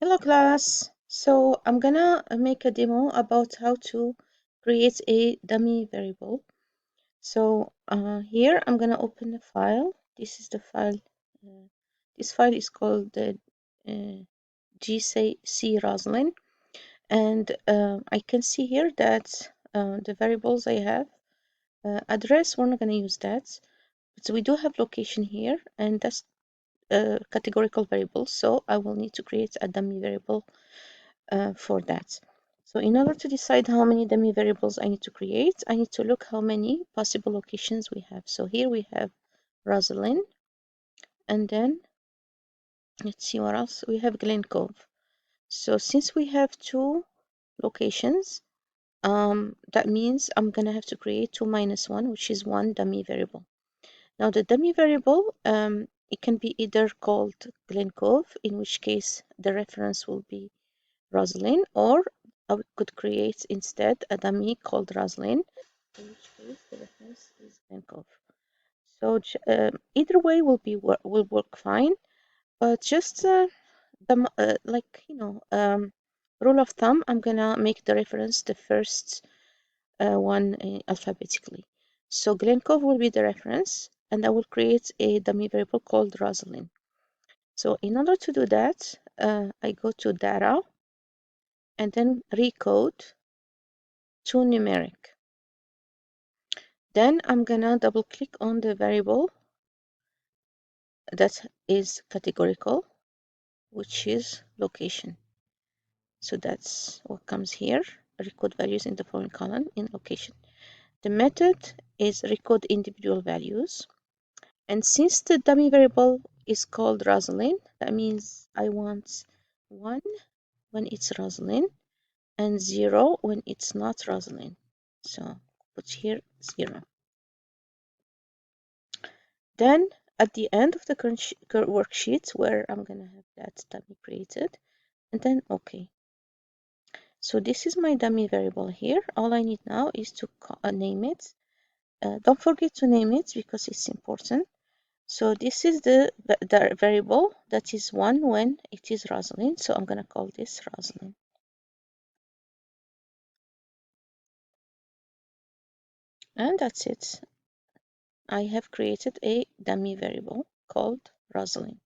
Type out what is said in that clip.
Hello class. So I'm gonna make a demo about how to create a dummy variable. So here I'm gonna open a file. This is the file. Uh, this file is called the GC Roslyn, and I can see here that the variables I have address. We're not gonna use that, but we do have location here, and that's categorical variable. So I will need to create a dummy variable for that. So in order to decide how many dummy variables I need to create, I need to look how many possible locations we have. So here we have Rosalind, and then let's see what else. We have Glen Cove. So since we have two locations, that means I'm gonna have to create 2 minus 1, which is one dummy variable. Now the dummy variable, it can be either called Glen Cove, in which case the reference will be Rosalind, or I could create instead a dummy called Rosalind, in which case the reference is Glencove. So either way will work fine, but just like rule of thumb, I'm gonna make the reference the first one alphabetically. So Glencove will be the reference, and I will create a dummy variable called Rosalind. So in order to do that, I go to data and then recode to numeric. Then I'm gonna double click on the variable that is categorical, which is location. So that's what comes here. Record values in the following column in location. The method is record individual values. And since the dummy variable is called Rosalind, that means I want 1 when it's Rosalind and 0 when it's not Rosalind. So put here 0. Then at the end of the current worksheet where I'm going to have that dummy created, and then OK. So this is my dummy variable here. All I need now is to name it. Don't forget to name it because it's important. So this is the variable that is 1 when it is Rosalind. So I'm going to call this Rosalind. And that's it. I have created a dummy variable called Rosalind.